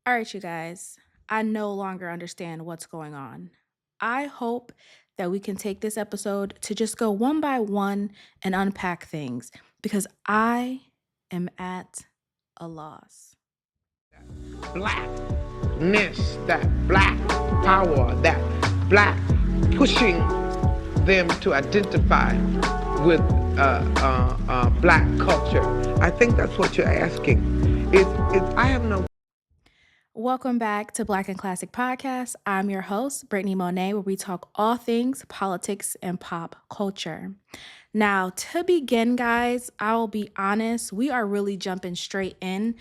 All right, you guys, I no longer understand what's going on. I hope that we can take this episode to just go one by one and unpack things because I am at a loss. Blackness, that black power, that black pushing them to identify with black culture. I think that's what you're asking. I have no. Welcome back to Black and Classic Podcast. I'm your host, Brittany Monet, where we talk all things politics and pop culture. Now, to begin, guys, I'll be honest, we are really jumping straight in.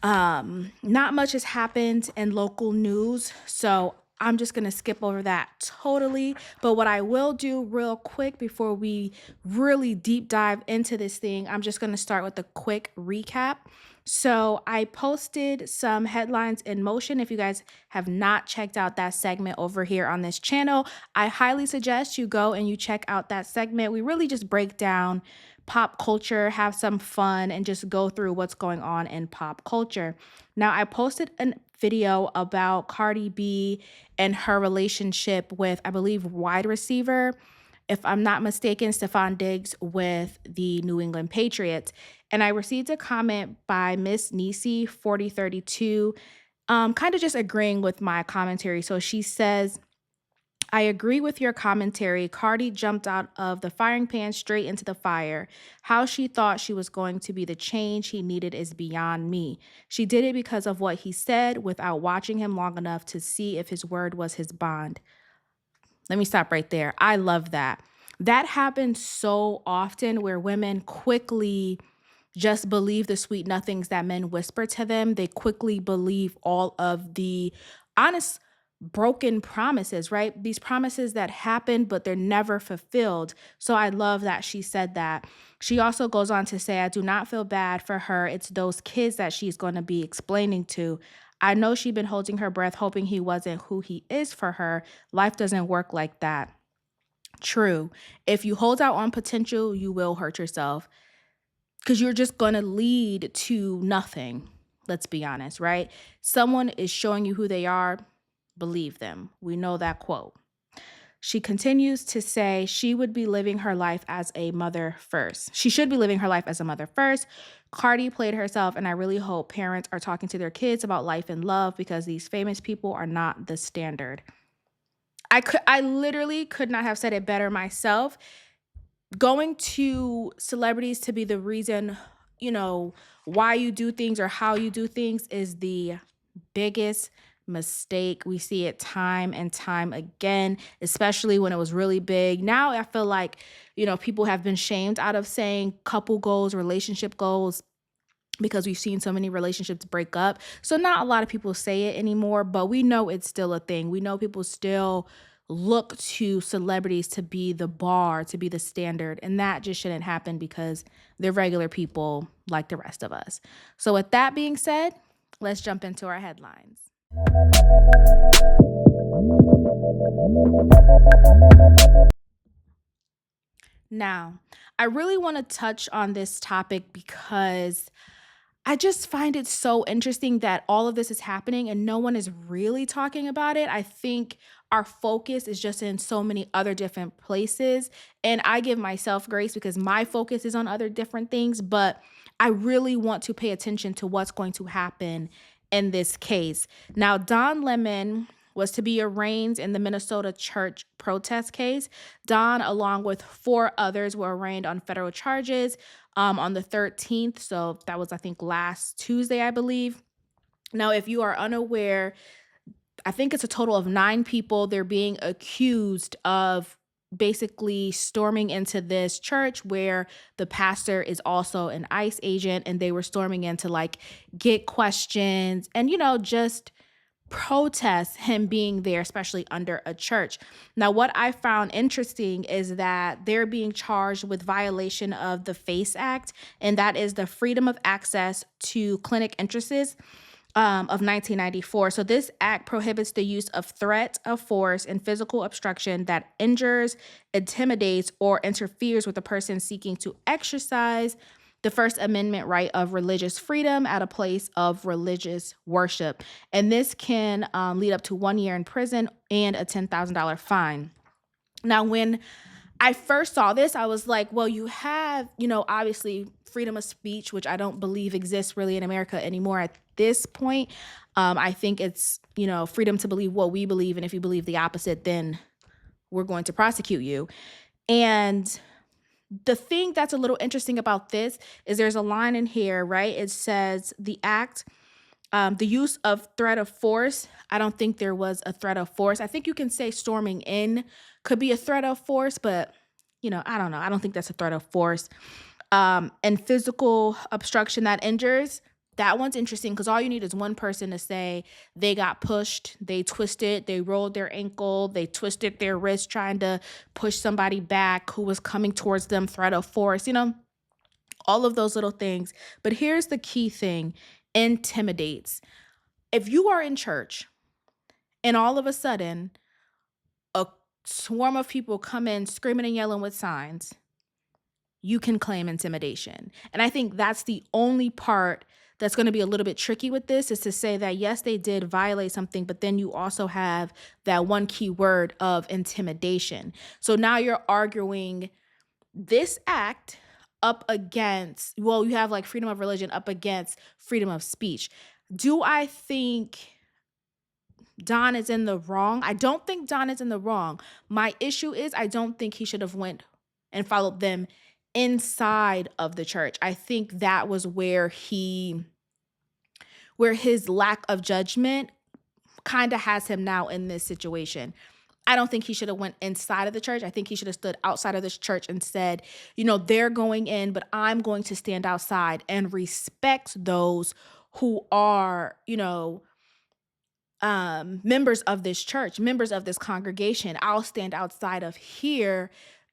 Not much has happened in local news, so I'm just gonna skip over that totally. But what I will do real quick before we really deep dive into this thing, I'm just gonna start with a quick recap. So I posted some headlines in motion. If you guys have not checked out that segment over here on this channel, I highly suggest you go and you check out that segment. We really just break down pop culture, have some fun, and just go through what's going on in pop culture. Now, I posted a video about Cardi B and her relationship with, I believe, wide receiver, if I'm not mistaken, Stephon Diggs with the New England Patriots. And I received a comment by Miss Nisi 4032, kind of just agreeing with my commentary. So she says, I agree with your commentary. Cardi jumped out of the firing pan straight into the fire. How she thought she was going to be the change he needed is beyond me. She did it because of what he said without watching him long enough to see if his word was his bond. Let me stop right there. I love that. That happens so often where women quickly just believe the sweet nothings that men whisper to them. They quickly believe all of the honest broken promises, right? These promises that happen, but they're never fulfilled. So I love that she said that. She also goes on to say, I do not feel bad for her. It's those kids that she's going to be explaining to. I know she'd been holding her breath, hoping he wasn't who he is for her. Life doesn't work like that. True. If you hold out on potential, you will hurt yourself because you're just going to lead to nothing. Let's be honest, right? Someone is showing you who they are. Believe them. We know that quote. She continues to say she would be living her life as a mother first. She should be living her life as a mother first. Cardi played herself, and I really hope parents are talking to their kids about life and love because these famous people are not the standard. I literally could not have said it better myself. Going to celebrities to be the reason, why you do things or how you do things is the biggest mistake. We see it time and time again, especially when it was really big. Now I feel like, people have been shamed out of saying couple goals, relationship goals, because we've seen so many relationships break up. So not a lot of people say it anymore, but we know it's still a thing. We know people still look to celebrities to be the bar, to be the standard, and that just shouldn't happen because they're regular people like the rest of us. So with that being said, let's jump into our headlines. Now, I really want to touch on this topic because I just find it so interesting that all of this is happening and no one is really talking about it. I think our focus is just in so many other different places. And I give myself grace because my focus is on other different things, but I really want to pay attention to what's going to happen in this case. Now, Don Lemon was to be arraigned in the Minnesota church protest case. Don, along with four others, were arraigned on federal charges on the 13th. So that was, I think, last Tuesday, I believe. Now, if you are unaware, I think it's a total of 9 people. They're being accused of basically storming into this church where the pastor is also an ICE agent, and they were storming in to get questions and, just protest him being there, especially under a church. Now, what I found interesting is that they're being charged with violation of the FACE Act, and that is the Freedom of Access to Clinic Entrances of 1994. So this act prohibits the use of threat of force and physical obstruction that injures, intimidates, or interferes with a person seeking to exercise the First Amendment right of religious freedom at a place of religious worship. And this can lead up to 1 year in prison and a $10,000 fine. Now, when I first saw this, I was like, well, you have, obviously freedom of speech, which I don't believe exists really in America anymore at this point. I think it's, freedom to believe what we believe. And if you believe the opposite, then we're going to prosecute you. And the thing that's a little interesting about this is there's a line in here, right? It says the use of threat of force. I don't think there was a threat of force. I think you can say storming in could be a threat of force, but I don't know. I don't think that's a threat of force. And physical obstruction that injures. That one's interesting because all you need is one person to say they got pushed, they twisted, they rolled their ankle, they twisted their wrist trying to push somebody back who was coming towards them, threat of force, all of those little things. But here's the key thing: intimidates. If you are in church and all of a sudden a swarm of people come in screaming and yelling with signs, you can claim intimidation. And I think that's the only part that's going to be a little bit tricky with this, is to say that, yes, they did violate something, but then you also have that one key word of intimidation. So now you're arguing this act up against, well, you have like freedom of religion up against freedom of speech. Do I think Don is in the wrong? I don't think Don is in the wrong. My issue is I don't think he should have went and followed them inside of the church. I think that was where his lack of judgment kind of has him now in this situation. I don't think he should have went inside of the church. I think he should have stood outside of this church and said, they're going in, but I'm going to stand outside and respect those who are, members of this church, members of this congregation. I'll stand outside of here,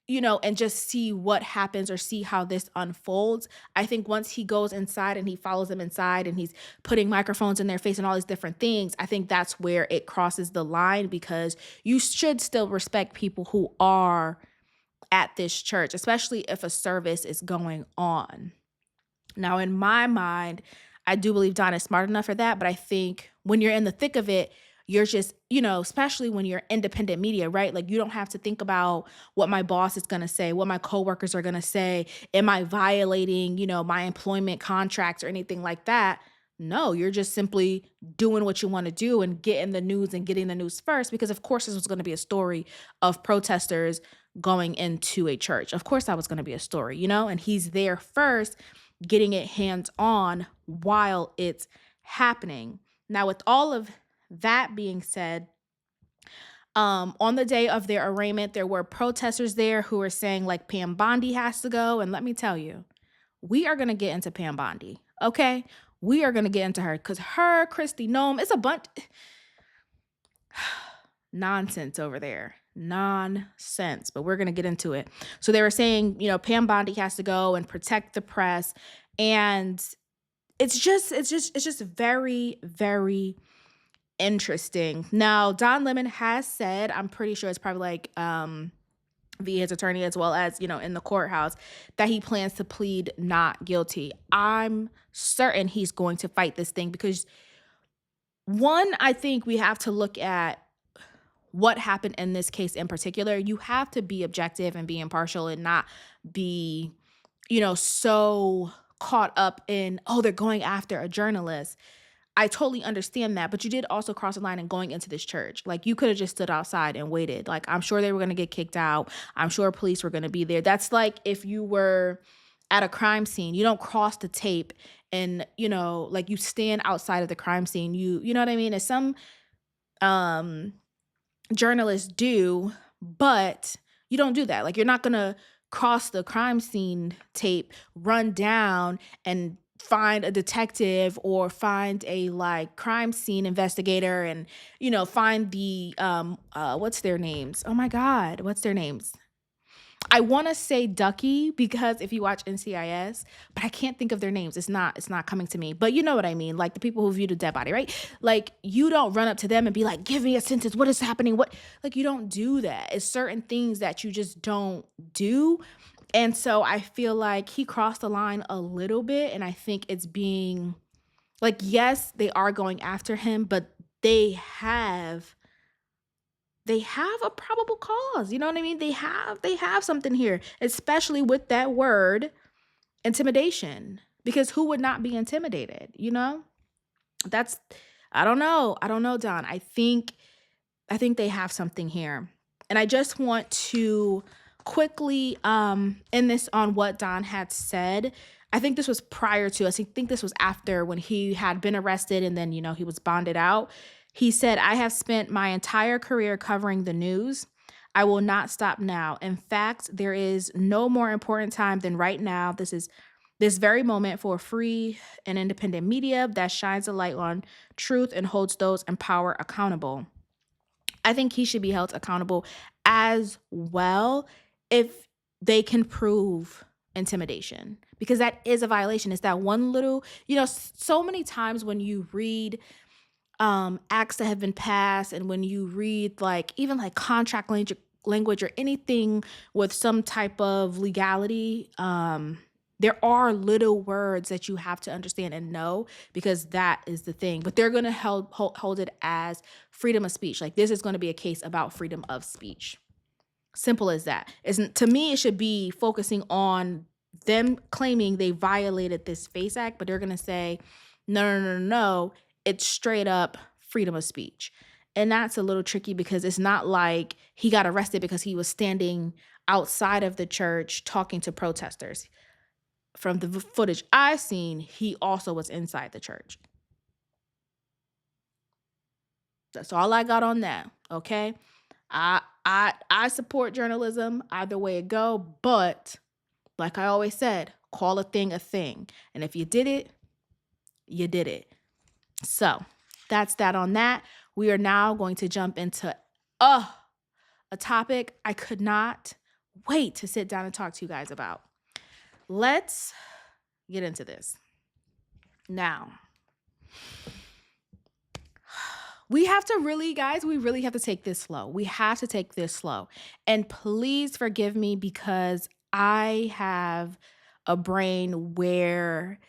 and just see what happens or see how this unfolds. I think once he goes inside and he follows them inside and he's putting microphones in their face and all these different things, I think that's where it crosses the line, because you should still respect people who are at this church, especially if a service is going on. Now, in my mind, I do believe Don is smart enough for that, but I think when you're in the thick of it, you're just, especially when you're independent media, right? Like, you don't have to think about what my boss is going to say, what my coworkers are going to say. Am I violating, my employment contracts or anything like that? No, you're just simply doing what you want to do and getting the news and getting the news first, because of course this was going to be a story of protesters going into a church. Of course that was going to be a story, and he's there first, getting it hands on while it's happening. Now, with all of that being said, on the day of their arraignment, there were protesters there who were saying like Pam Bondi has to go. And let me tell you, we are going to get into Pam Bondi. Okay. We are going to get into her because Kristi Noem, it's a bunch nonsense over there. Nonsense. But we're going to get into it. So they were saying, Pam Bondi has to go and protect the press. And it's just very, very interesting. Now, Don Lemon has said, I'm pretty sure it's probably like via his attorney as well as, in the courthouse, that he plans to plead not guilty. I'm certain he's going to fight this thing because, one, I think we have to look at what happened in this case in particular. You have to be objective and be impartial and not be, so caught up in, oh, they're going after a journalist. I totally understand that, but you did also cross the line in going into this church. Like, you could have just stood outside and waited. Like, I'm sure they were going to get kicked out. I'm sure police were going to be there. That's like if you were at a crime scene, you don't cross the tape and, like you stand outside of the crime scene. You know what I mean? As some journalists do, but you don't do that. Like, you're not going to cross the crime scene tape, run down and find a detective or find a crime scene investigator and, find the, what's their names? Oh my God. What's their names? I want to say Ducky because if you watch NCIS, but I can't think of their names. It's not coming to me, but you know what I mean? Like the people who viewed a dead body, right? Like you don't run up to them and be like, give me a sentence. What is happening? You don't do that. It's certain things that you just don't do. And so I feel like he crossed the line a little bit. And I think it's being like, yes, they are going after him, but they have they have a probable cause. You know what I mean? They have something here, especially with that word intimidation. Because who would not be intimidated, you know? That's I don't know. I don't know, Don. I think they have something here. And I just want to quickly end this on what Don had said. I think this was prior to us. I think this was after when he had been arrested and then, he was bonded out. He said, I have spent my entire career covering the news. I will not stop now. In fact, there is no more important time than right now. This is this very moment for free and independent media that shines a light on truth and holds those in power accountable. I think he should be held accountable as well if they can prove intimidation, because that is a violation. It's that one little, so many times when you read acts that have been passed, and when you read like even like contract language or anything with some type of legality, there are little words that you have to understand and know, because that is the thing. But they're going to hold it as freedom of speech. Like, this is going to be a case about freedom of speech. Simple as that. Isn't To me, it should be focusing on them claiming they violated this FACE Act, but they're going to say, no, no, no, no, no, it's straight up freedom of speech. And that's a little tricky, because it's not like he got arrested because he was standing outside of the church talking to protesters. From the footage I've seen, he also was inside the church. That's all I got on that. Okay. I support journalism either way it go, but like I always said, call a thing a thing. And if you did it, you did it. So that's that on that. We are now going to jump into a topic I could not wait to sit down and talk to you guys about. Let's get into this. Now, we have to really, guys, we really have to take this slow. We have to take this slow. And please forgive me, because I have a brain where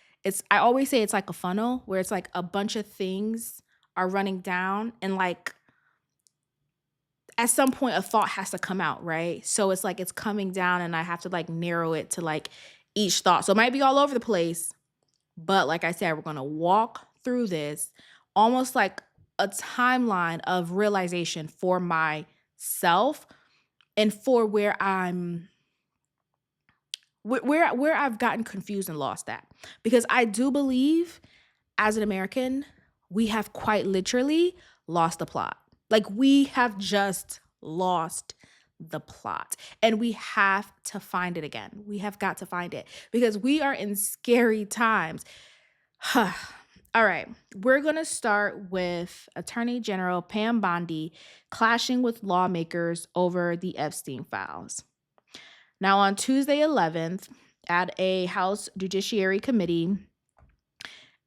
I always say it's like a funnel, where it's like a bunch of things are running down, and like at some point a thought has to come out, right? So it's like it's coming down, and I have to like narrow it to like each thought. So it might be all over the place, but like I said, we're going to walk through this almost like a timeline of realization for myself, and for where I've gotten confused and lost at. Because I do believe, as an American, we have quite literally lost the plot. Like, we have just lost the plot, and we have to find it again. We have got to find it, because we are in scary times. All right, we're going to start with Attorney General Pam Bondi clashing with lawmakers over the Epstein files. Now, on Tuesday 11th, at a House Judiciary Committee,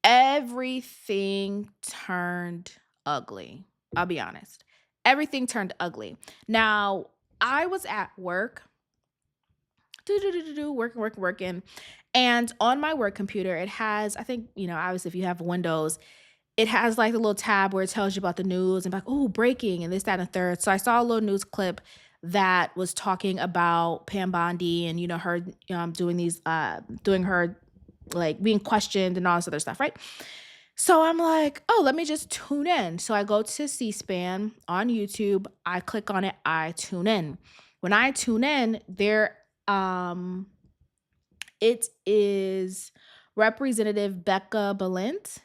everything turned ugly. I'll be honest. Everything turned ugly. Now, I was at work, working. And on my work computer, it has, I think, obviously if you have Windows, it has like a little tab where it tells you about the news and like, oh, breaking and this, that, and the third. So I saw a little news clip that was talking about Pam Bondi and, her doing her like being questioned and all this other stuff, right? So I'm like, oh, let me just tune in. So I go to C-SPAN on YouTube. I click on it. I tune in. When I tune in, it is Representative Becca Balint,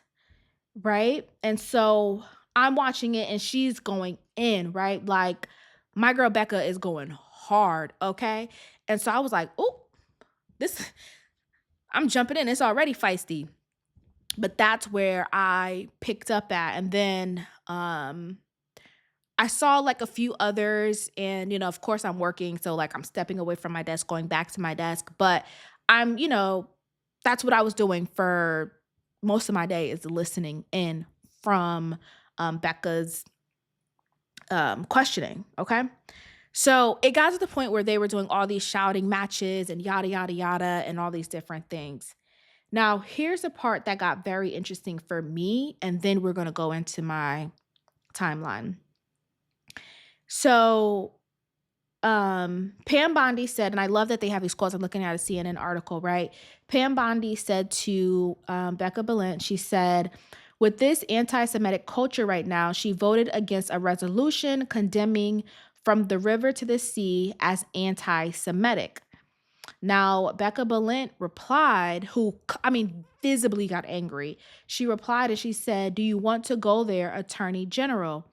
right? And so I'm watching it, and she's going in, right? Like, my girl Becca is going hard, okay? And so I was like, oh, I'm jumping in. It's already feisty. But that's where I picked up at. And then I saw like a few others, and, of course I'm working. So like I'm stepping away from my desk, going back to my desk. But I'm, that's what I was doing for most of my day, is listening in from Becca's questioning. Okay. So it got to the point where they were doing all these shouting matches and yada, yada, yada, and all these different things. Now, here's the part that got very interesting for me, and then we're going to go into my timeline. So, Pam Bondi said, and I love that they have these quotes. I'm looking at a CNN article, right? Pam Bondi said to Becca Balint, she said, with this anti-Semitic culture right now, she voted against a resolution condemning From the River to the Sea as anti-Semitic. Now, Becca Balint replied, who, I mean, visibly got angry. She replied and she said, do you want to go there, Attorney General?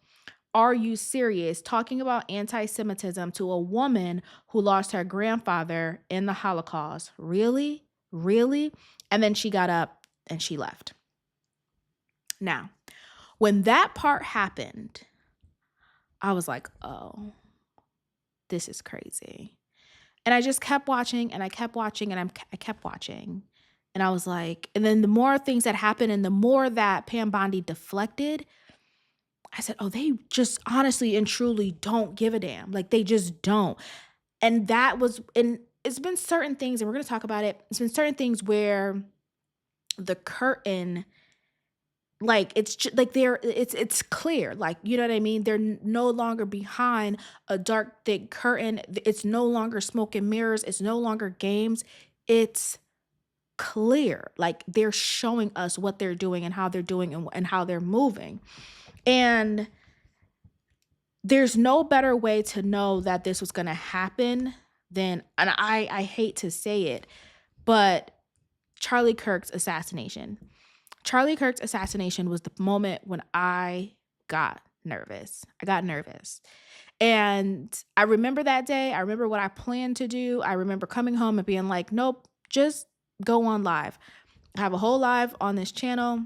Are you serious? Talking about anti Semitism to a woman who lost her grandfather in the Holocaust. Really? Really? And then she got up and she left. Now, when that part happened, I was like, oh, this is crazy. And I just kept watching and I kept watching and I kept watching. And I was like, and then the more things that happened and the more that Pam Bondi deflected, I said, oh, they just honestly and truly don't give a damn. Like they just don't. And that was, and it's been certain things, and we're going to talk about it. It's been certain things where the curtain, like it's just, like it's clear. Like, you know what I mean? They're no longer behind a dark, thick curtain. It's no longer smoke and mirrors. It's no longer games. It's clear. Like they're showing us what they're doing and how they're doing and how they're moving. And there's no better way to know that this was going to happen than, and I hate to say it, but Charlie Kirk's assassination. Charlie Kirk's assassination was the moment when I got nervous. I got nervous. And I remember that day. I remember what I planned to do. I remember coming home and being like, nope, just go on live. I have a whole live on this channel.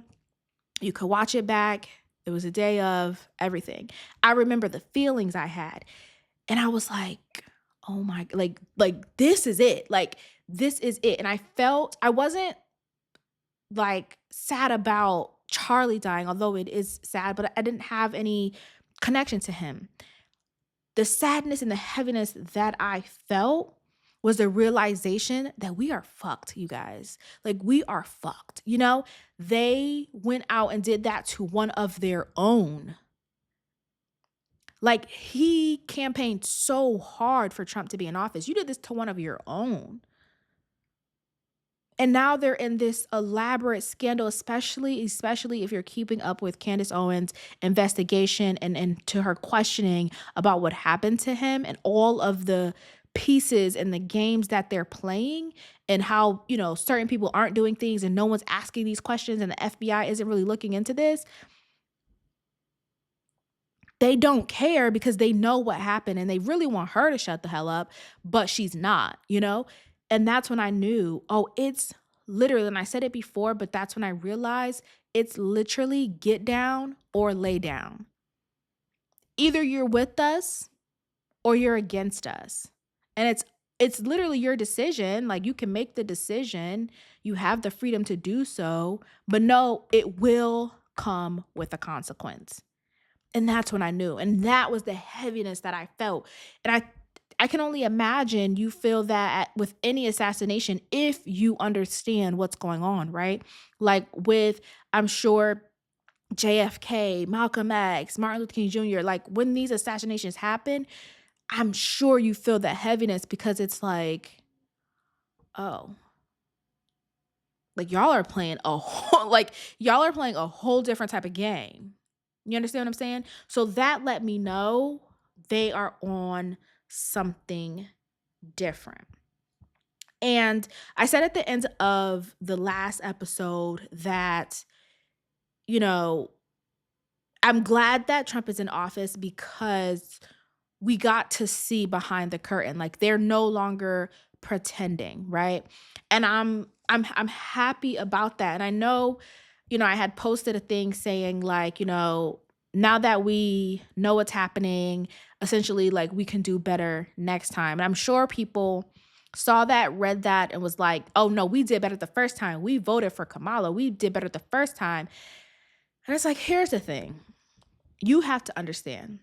You could watch it back. It was a day of everything. I remember the feelings I had. And I was like, oh my, like this is it. Like, this is it. And I wasn't like sad about Charlie dying, although it is sad, but I didn't have any connection to him. The sadness and the heaviness that I felt was the realization that we are fucked, you guys. Like, we are fucked. You know, they went out and did that to one of their own. Like, he campaigned so hard for Trump to be in office. You did this to one of your own. And now they're in this elaborate scandal, especially if you're keeping up with Candace Owens' investigation and to her questioning about what happened to him and all of the pieces and the games that they're playing and how, you know, certain people aren't doing things and no one's asking these questions and the FBI isn't really looking into this. They don't care because they know what happened and they really want her to shut the hell up, but she's not, you know? And that's when I knew, oh, it's literally, and I said it before, but that's when I realized it's literally get down or lay down. Either you're with us or you're against us. And it's literally your decision. Like, you can make the decision. You have the freedom to do so, but no, it will come with a consequence. And that's when I knew. And that was the heaviness that I felt. And I can only imagine you feel that with any assassination if you understand what's going on, right? Like with, I'm sure, JFK, Malcolm X, Martin Luther King Jr., like when these assassinations happen, I'm sure you feel that heaviness because it's like, oh, like y'all are playing a whole different type of game. You understand what I'm saying? So that let me know they are on something different. And I said at the end of the last episode that, you know, I'm glad that Trump is in office because we got to see behind the curtain. Like, they're no longer pretending, right? And I'm happy about that. And I know, you know, I had posted a thing saying like, you know, now that we know what's happening, essentially, like, we can do better next time. And I'm sure people saw that, read that, and was like, oh no, we did better the first time. We voted for Kamala. We did better the first time. And it's like, here's the thing. You have to understand.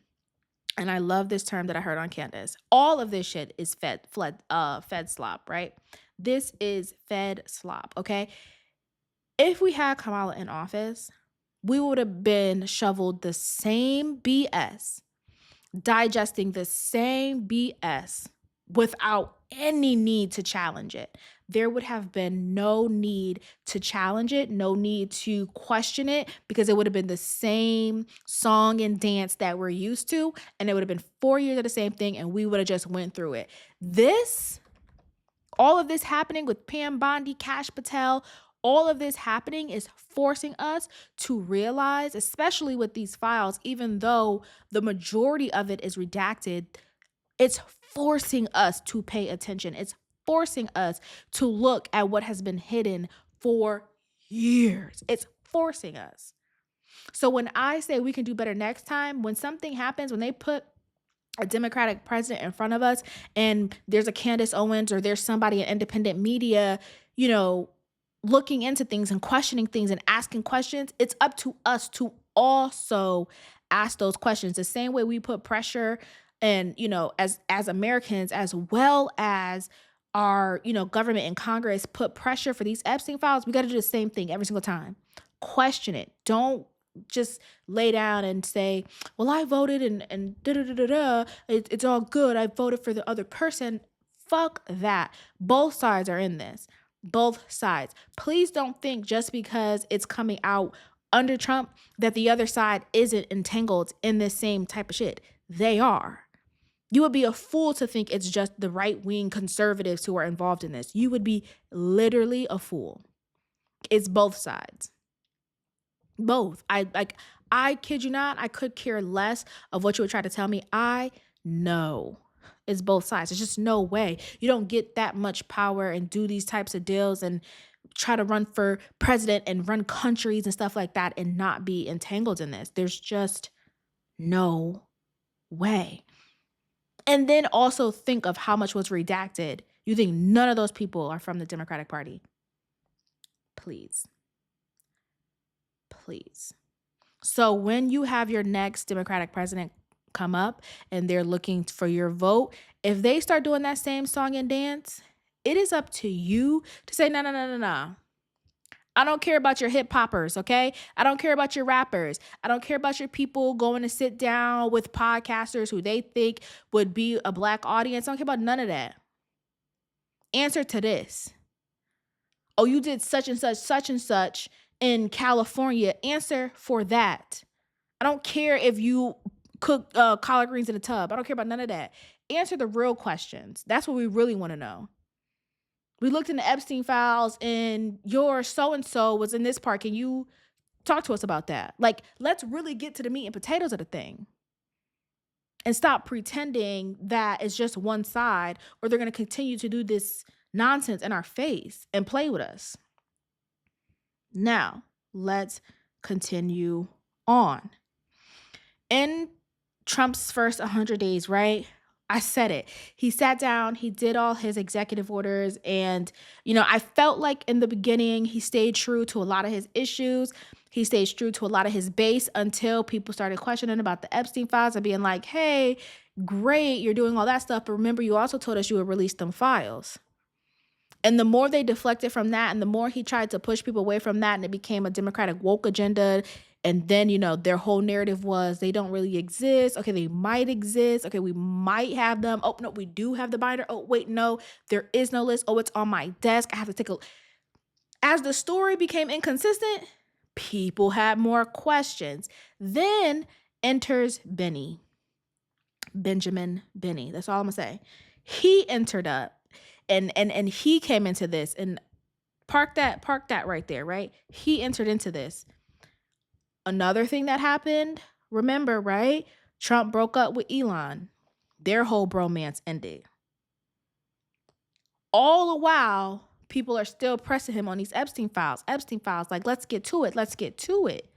And I love this term that I heard on Candace. All of this shit is fed slop, right? This is fed slop, okay? If we had Kamala in office, we would have been shoveled the same BS, digesting the same BS without any need to challenge it. There would have been no need to challenge it, no need to question it, because it would have been the same song and dance that we're used to, and it would have been 4 years of the same thing, and we would have just went through it. All of this happening with Pam Bondi, Kash Patel, all of this happening is forcing us to realize, especially with these files, even though the majority of it is redacted, it's forcing us to pay attention. It's forcing us to look at what has been hidden for years. It's forcing us. So when I say we can do better next time, when something happens, when they put a Democratic president in front of us and there's a Candace Owens or there's somebody in independent media, looking into things and questioning things and asking questions, it's up to us to also ask those questions. The same way we put pressure and, as Americans, as well as our, government and Congress put pressure for these Epstein files, we got to do the same thing every single time. Question it. Don't just lay down and say, well, I voted and da da da da da. It's all good. I voted for the other person. Fuck that. Both sides are in this. Both sides. Please don't think just because it's coming out under Trump that the other side isn't entangled in this same type of shit. They are. You would be a fool to think it's just the right-wing conservatives who are involved in this. You would be literally a fool. It's both sides. Both. I kid you not, I could care less of what you would try to tell me. I know it's both sides. There's just no way. You don't get that much power and do these types of deals and try to run for president and run countries and stuff like that and not be entangled in this. There's just no way. And then also think of how much was redacted. You think none of those people are from the Democratic Party? Please. So when you have your next Democratic president come up and they're looking for your vote, if they start doing that same song and dance, it is up to you to say, no. I don't care about your hip hoppers, okay? I don't care about your rappers. I don't care about your people going to sit down with podcasters who they think would be a black audience. I don't care about none of that. Answer to this. Oh, you did such and such in California. Answer for that. I don't care if you cook collard greens in a tub. I don't care about none of that. Answer the real questions. That's what we really want to know. We looked in the Epstein files and your so-and-so was in this park. Can you talk to us about that? Like, let's really get to the meat and potatoes of the thing. And stop pretending that it's just one side or they're going to continue to do this nonsense in our face and play with us. Now, let's continue on. In Trump's first 100 days, right? I said it. He sat down, he did all his executive orders, and, I felt like in the beginning, he stayed true to a lot of his issues. He stayed true to a lot of his base until people started questioning about the Epstein files and being like, hey, great, you're doing all that stuff, but remember, you also told us you would release them files. And the more they deflected from that and the more he tried to push people away from that and it became a Democratic woke agenda. And then, their whole narrative was they don't really exist. Okay, they might exist. Okay, we might have them. Oh, no, we do have the binder. Oh, wait, no, there is no list. Oh, it's on my desk. I have to take a... As the story became inconsistent, people had more questions. Then enters Benjamin Benny. That's all I'm going to say. He entered up. And he came into this and park that right there, right? He entered into this. Another thing that happened, remember, right? Trump broke up with Elon. Their whole bromance ended. All the while, people are still pressing him on these Epstein files. Like, let's get to it.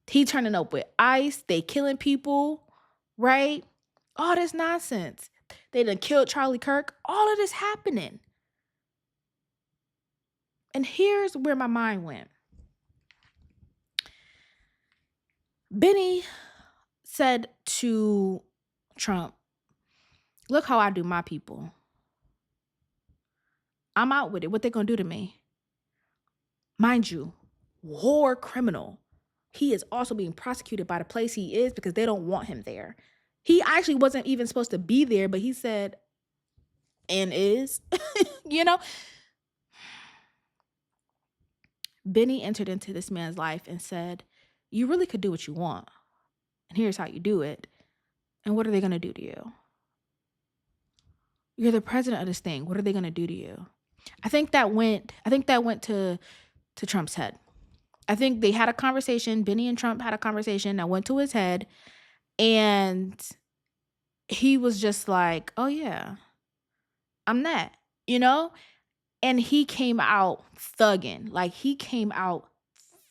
He turning up with ICE. They killing people, right? All this nonsense. They done killed Charlie Kirk. All of this happening. And here's where my mind went. Benny said to Trump, look how I do my people. I'm out with it. What they gonna do to me? Mind you, war criminal. He is also being prosecuted by the place he is because they don't want him there. He actually wasn't even supposed to be there, but he said, and is, you know? Benny entered into this man's life and said, you really could do what you want. And here's how you do it. And what are they going to do to you? You're the president of this thing. What are they going to do to you? I think that went to Trump's head. I think they had a conversation. Benny and Trump had a conversation that went to his head. And he was just like, oh, yeah, I'm that, you know? And he came out thugging. Like, he came out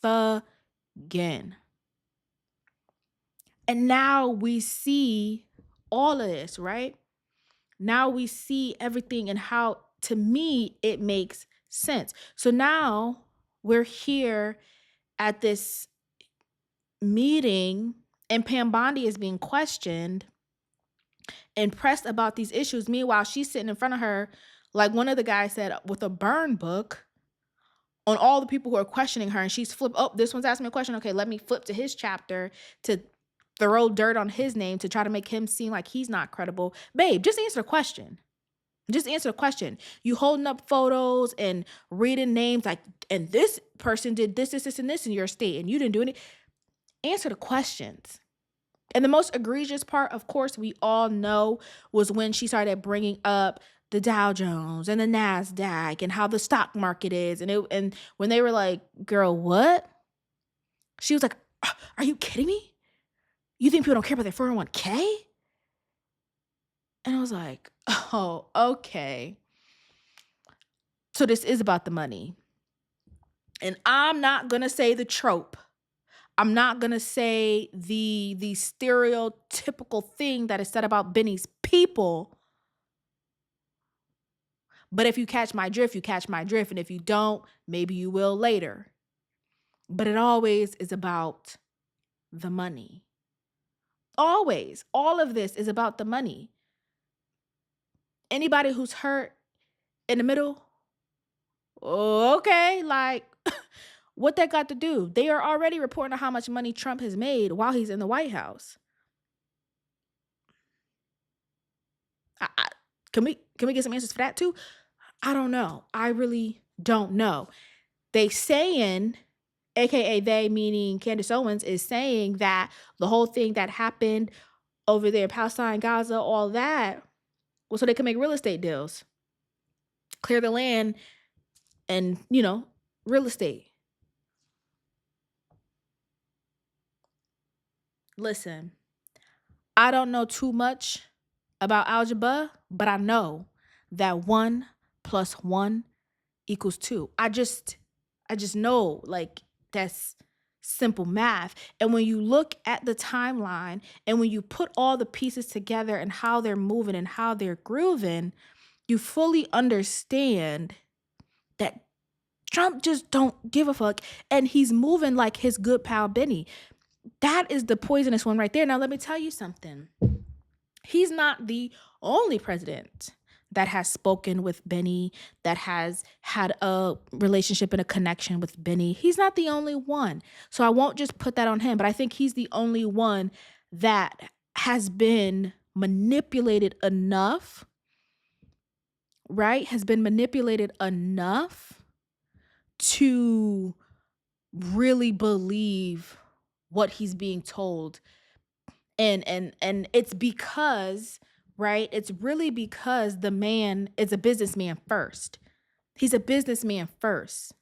thugging. And now we see all of this, right? Now we see everything and how, to me, it makes sense. So now we're here at this meeting and Pam Bondi is being questioned and pressed about these issues. Meanwhile, she's sitting in front of her, like one of the guys said, with a burn book on all the people who are questioning her. And she's flipped, oh, this one's asking me a question. Okay, let me flip to his chapter to throw dirt on his name to try to make him seem like he's not credible. Babe, just answer the question. Just answer the question. You holding up photos and reading names like, and this person did this, and this in your state, and you didn't do any. Answer the questions. And the most egregious part, of course, we all know, was when she started bringing up the Dow Jones and the NASDAQ and how the stock market is. And when they were like, girl, what? She was like, are you kidding me? You think people don't care about their 401k? And I was like, oh, okay. So this is about the money. And I'm not going to say the trope. I'm not going to say the stereotypical thing that is said about Benny's people. But if you catch my drift, you catch my drift. And if you don't, maybe you will later. But it always is about the money. Always. All of this is about the money. Anybody who's hurt in the middle, okay, like, what that got to do? They are already reporting on how much money Trump has made while he's in the White House. Can we get some answers for that too? I don't know. I really don't know. They saying, aka they meaning Candace Owens, is saying that the whole thing that happened over there, Palestine, Gaza, all that, was so they can make real estate deals, clear the land, and real estate. Listen, I don't know too much about algebra, but I know that 1 + 1 = 2. I just know, like, that's simple math. And when you look at the timeline and when you put all the pieces together and how they're moving and how they're grooving, you fully understand that Trump just don't give a fuck. And he's moving like his good pal Benny. That is the poisonous one right there. Now, let me tell you something. He's not the only president that has spoken with Benny, that has had a relationship and a connection with Benny. He's not the only one. So I won't just put that on him, but I think he's the only one that has been manipulated enough, right? Has been manipulated enough to really believe what he's being told. And it's because, right? It's really because the man is a businessman first. He's a businessman first.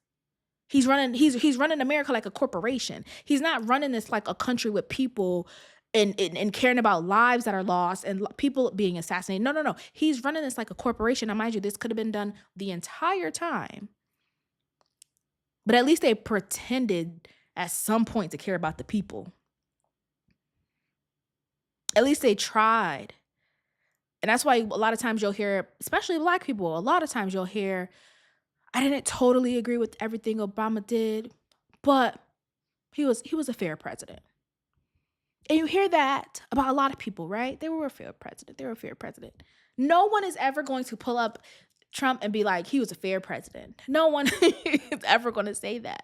He's running America like a corporation. He's not running this like a country with people and caring about lives that are lost and people being assassinated. No. He's running this like a corporation. Now, mind you, this could have been done the entire time. But at least they pretended at some point to care about the people. At least they tried. And that's why a lot of times you'll hear, especially Black people, a lot of times you'll hear, I didn't totally agree with everything Obama did, but he was a fair president. And you hear that about a lot of people, right? They were a fair president. They were a fair president. No one is ever going to pull up Trump and be like, he was a fair president. No one is ever going to say that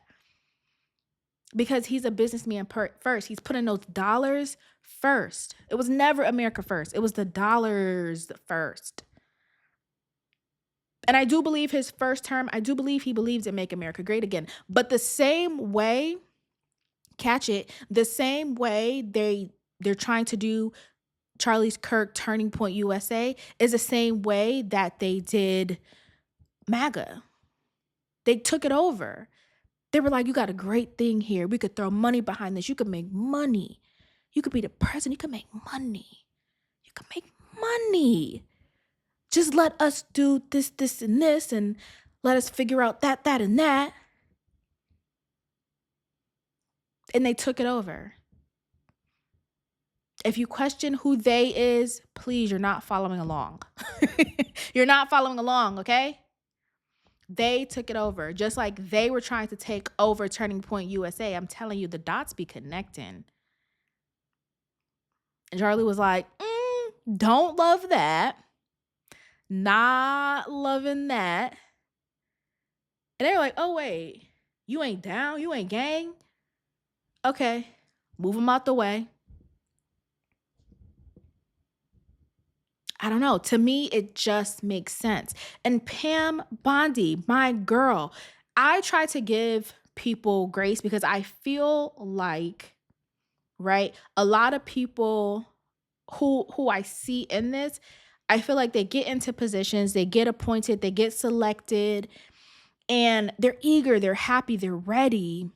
because he's a businessman first. He's putting those dollars first. It was never America first. It was the dollars first. And I do believe his first term, I do believe he believes in Make America Great Again. But the same way, catch it, the same way they're trying to do Charlie Kirk Turning Point USA is the same way that they did MAGA. They took it over. They were like, you got a great thing here. We could throw money behind this. You could make money. You could be the president. You could make money. You could make money. Just let us do this, this, and this, and let us figure out that, and that. And they took it over. If you question who they is, please, you're not following along. You're not following along, okay? They took it over. Just like they were trying to take over Turning Point USA. I'm telling you, the dots be connecting. And Charlie was like, don't love that. Not loving that. And they were like, oh, wait, you ain't down? You ain't gang? Okay, move them out the way. I don't know. To me, it just makes sense. And Pam Bondi, my girl, I try to give people grace because I feel like, right, a lot of people who I see in this, I feel like they get into positions, they get appointed, they get selected, and they're eager, they're happy, they're ready.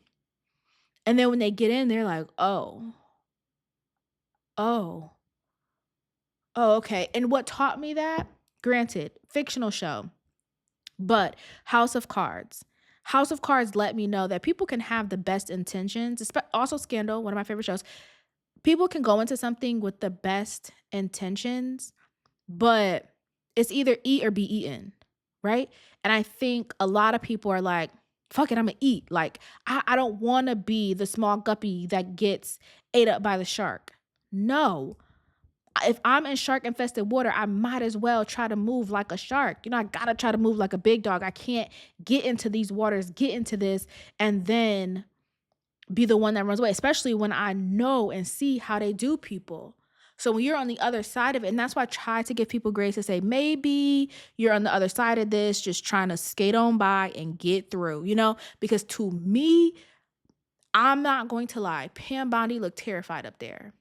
And then when they get in, they're like, oh, okay. And what taught me that, granted, fictional show, but House of Cards. House of Cards let me know that people can have the best intentions, also Scandal, one of my favorite shows. People can go into something with the best intentions, but it's either eat or be eaten, right? And I think a lot of people are like, fuck it, I'm gonna eat. Like, I don't wanna be the small guppy that gets ate up by the shark. No. If I'm in shark infested water, I might as well try to move like a shark. I gotta try to move like a big dog. I can't get into these waters, get into this, and then be the one that runs away, especially when I know and see how they do people. So when you're on the other side of it, and that's why I try to give people grace to say, maybe you're on the other side of this, just trying to skate on by and get through, because to me, I'm not going to lie, Pam Bondi looked terrified up there.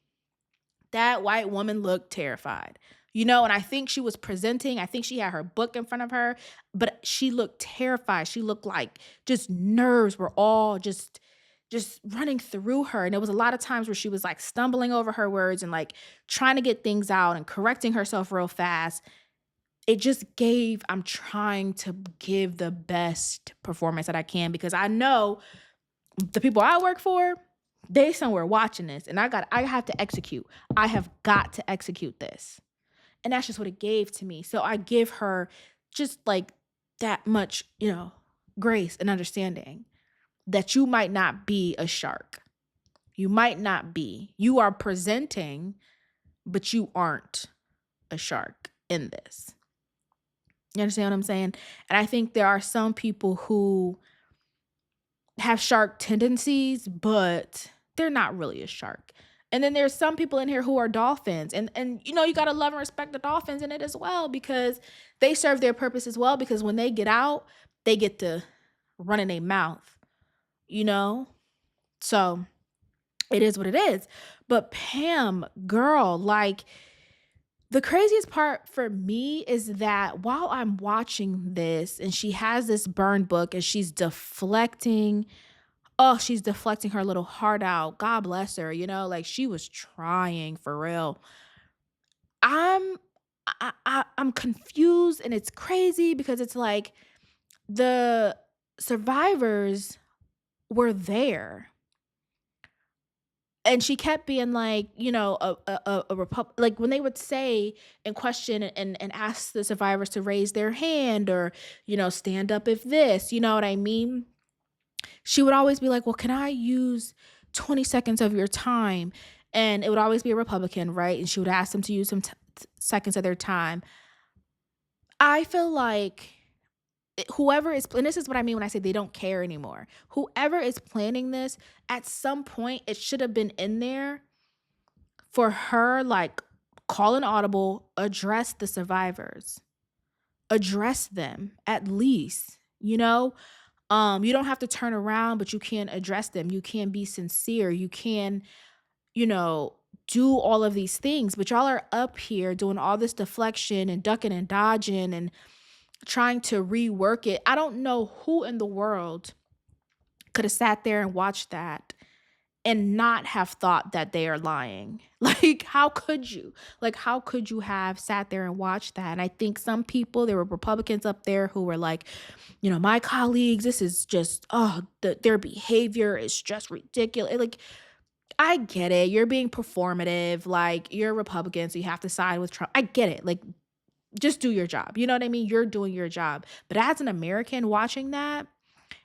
That white woman looked terrified, and I think she was presenting. I think she had her book in front of her, but she looked terrified. She looked like just nerves were all just running through her. And there was a lot of times where she was like stumbling over her words and like trying to get things out and correcting herself real fast. I'm trying to give the best performance that I can because I know the people I work for, they somewhere watching this, and I have to execute. I have got to execute this. And that's just what it gave to me. So I give her just like that much, grace and understanding that you might not be a shark. You might not be. You are presenting, but you aren't a shark in this. You understand what I'm saying? And I think there are some people who have shark tendencies, but they're not really a shark. And then there's some people in here who are dolphins. And you got to love and respect the dolphins in it as well because they serve their purpose as well because when they get out, they get to run in their mouth, So it is what it is. But Pam, girl, like the craziest part for me is that while I'm watching this and she has this burn book and she's deflecting her little heart out. God bless her, like she was trying for real. I'm confused and it's crazy because it's like the survivors were there. And she kept being like, a like when they would say and question and ask the survivors to raise their hand or, stand up if this, you know what I mean? She would always be like, well, can I use 20 seconds of your time? and it would always be a Republican, right? And she would ask them to use some seconds of their time. I feel like whoever is, and this is what I mean when I say they don't care anymore. Whoever is planning this, at some point, it should have been in there for her, like, call an audible, address the survivors, address them at least, you know? You don't have to turn around, but you can address them. You can be sincere. You can, you know, do all of these things, but y'all are up here doing all this deflection and ducking and dodging and trying to rework it. I don't know who in the world could have sat there and watched that and not have thought that they are lying. Like, how could you? Like, how could you have sat there and watched that? And I think some people, there were Republicans up there who were like, you know, my colleagues, this is just, their behavior is just ridiculous. Like, I get it. You're being performative. Like, you're a Republican, so you have to side with Trump. I get it. Like, just do your job. You know what I mean? You're doing your job. But as an American watching that,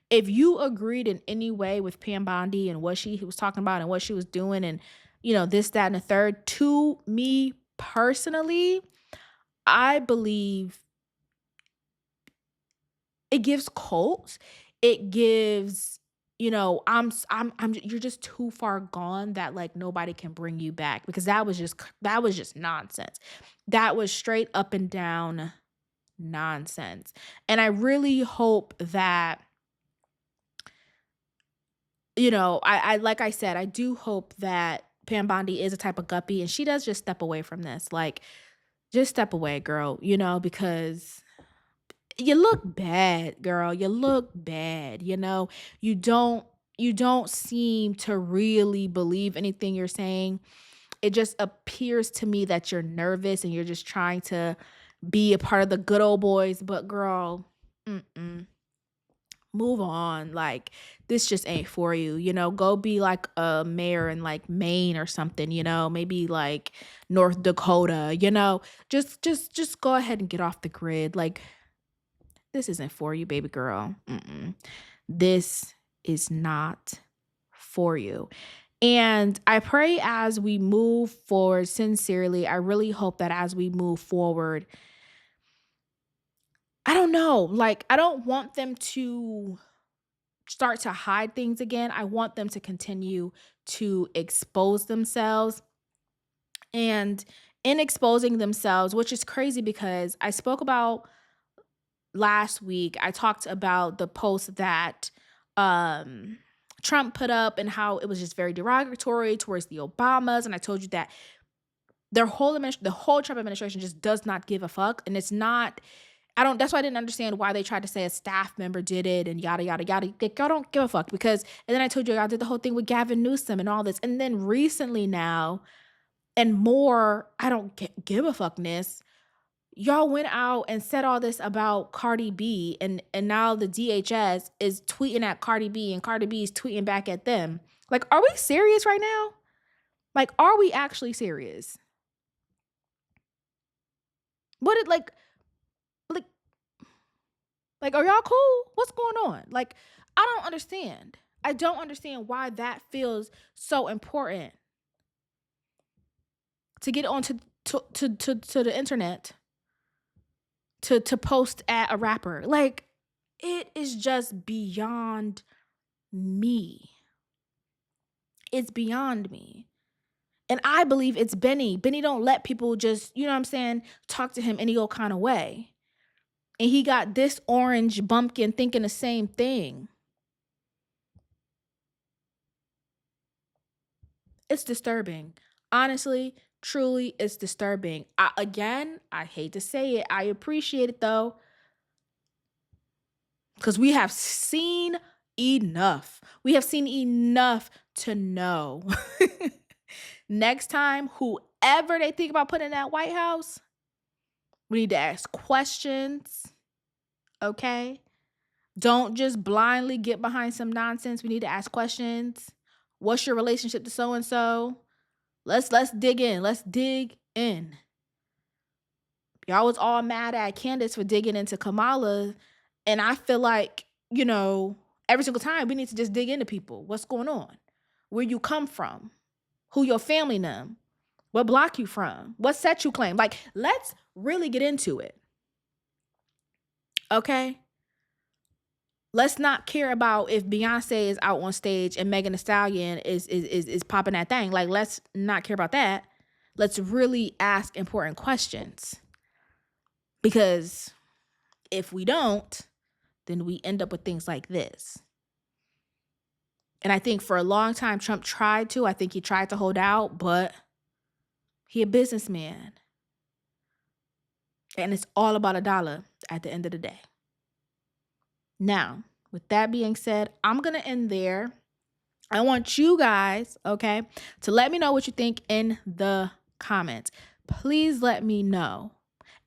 if you agreed in any way with Pam Bondi and what she was talking about and what she was doing and, you know, this, that, and the third, to me personally, I believe it gives cults. It gives, you know, you're just too far gone that like nobody can bring you back, because that was just nonsense. That was straight up and down nonsense. And I really hope that, you know, I like I said, I do hope that Pam Bondi is a type of guppy and she does just step away from this. Like, just step away, girl, you know, because you look bad, girl. You look bad, you know. You don't you don't seem to really believe anything you're saying. It just appears to me that you're nervous and you're just trying to be a part of the good old boys, but girl, mm-mm. Move on. Like, this just ain't for you, you know. Go be like a mayor in like Maine or something, you know, maybe like North Dakota, you know. Just go ahead and get off the grid. Like, this isn't for you, baby girl. Mm-mm. This is not for you. And I pray as we move forward, sincerely, I really hope that as we move forward, I don't know, like, I don't want them to start to hide things again. I want them to continue to expose themselves. And in exposing themselves, which is crazy because I spoke about last week, I talked about the post that um Trump put up and how it was just very derogatory towards the Obamas, and I told you that the whole Trump administration just does not give a fuck, and it's not. I don't. That's why I didn't understand why they tried to say a staff member did it and yada yada yada. Like, y'all don't give a fuck because. And then I told you y'all did the whole thing with Gavin Newsom and all this, and then recently now and more. I don't give a fuckness. Y'all went out and said all this about Cardi B, and now the DHS is tweeting at Cardi B and Cardi B is tweeting back at them. Like, are we serious right now? Like, are we actually serious? What it like like are y'all cool? What's going on? Like, I don't understand. I don't understand why that feels so important to get onto to the internet to post at a rapper. Like, it is just beyond me. It's beyond me. And I believe it's Benny. Benny don't let people just, you know what I'm saying, talk to him any old kind of way. And he got this orange bumpkin thinking the same thing. It's disturbing. Honestly, truly, it's disturbing. I hate to say it. I appreciate it though. Because we have seen enough. We have seen enough to know. Next time, whoever they think about putting in that White House, we need to ask questions. Okay? Don't just blindly get behind some nonsense. We need to ask questions. What's your relationship to so and so? Let's dig in. Let's dig in. Y'all was all mad at Candace for digging into Kamala, and I feel like, you know, every single time we need to just dig into people. What's going on? Where you come from? Who your family them? What block you from? What set you claim? Like, let's really get into it. Okay? Let's not care about if Beyonce is out on stage and Megan Thee Stallion is popping that thing. Like, let's not care about that. Let's really ask important questions. Because if we don't, then we end up with things like this. And I think for a long time, Trump tried to. I think he tried to hold out, but he a businessman. And it's all about a dollar at the end of the day. Now, with that being said, I'm going to end there. I want you guys, okay, to let me know what you think in the comments. Please let me know.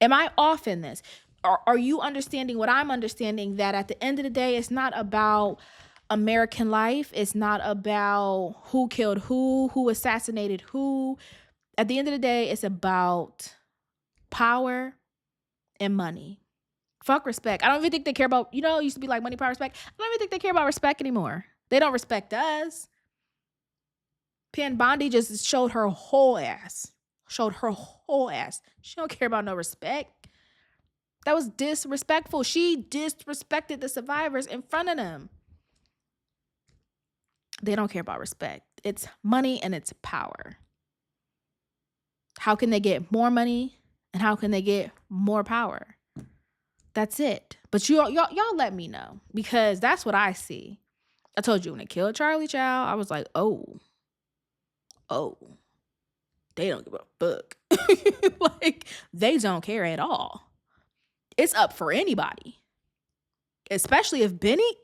Am I off in this? Are you understanding what I'm understanding, that at the end of the day, it's not about American life. It's not about who killed who assassinated who. At the end of the day, it's about power and money. Fuck respect. I don't even think they care about, it used to be like money, power, respect. I don't even think they care about respect anymore. They don't respect us. Pam Bondi just showed her whole ass. She don't care about no respect. That was disrespectful. She disrespected the survivors in front of them. They don't care about respect. It's money and it's power. How can they get more money and how can they get more power? That's it. But y'all let me know, because that's what I see. I told you when they killed Charlie Chow, I was like, oh, they don't give a fuck. Like, they don't care at all. It's up for anybody. Especially if Benny's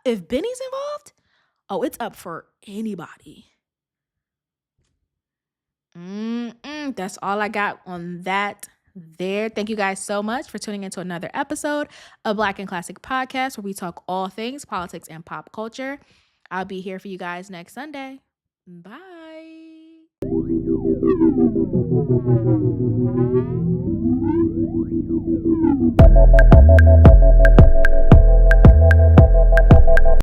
involved? Oh, it's up for anybody. That's all I got on that there. Thank you guys so much for tuning into another episode of Black and Classic Podcast, where we talk all things politics and pop culture. I'll be here for you guys next Sunday. Bye.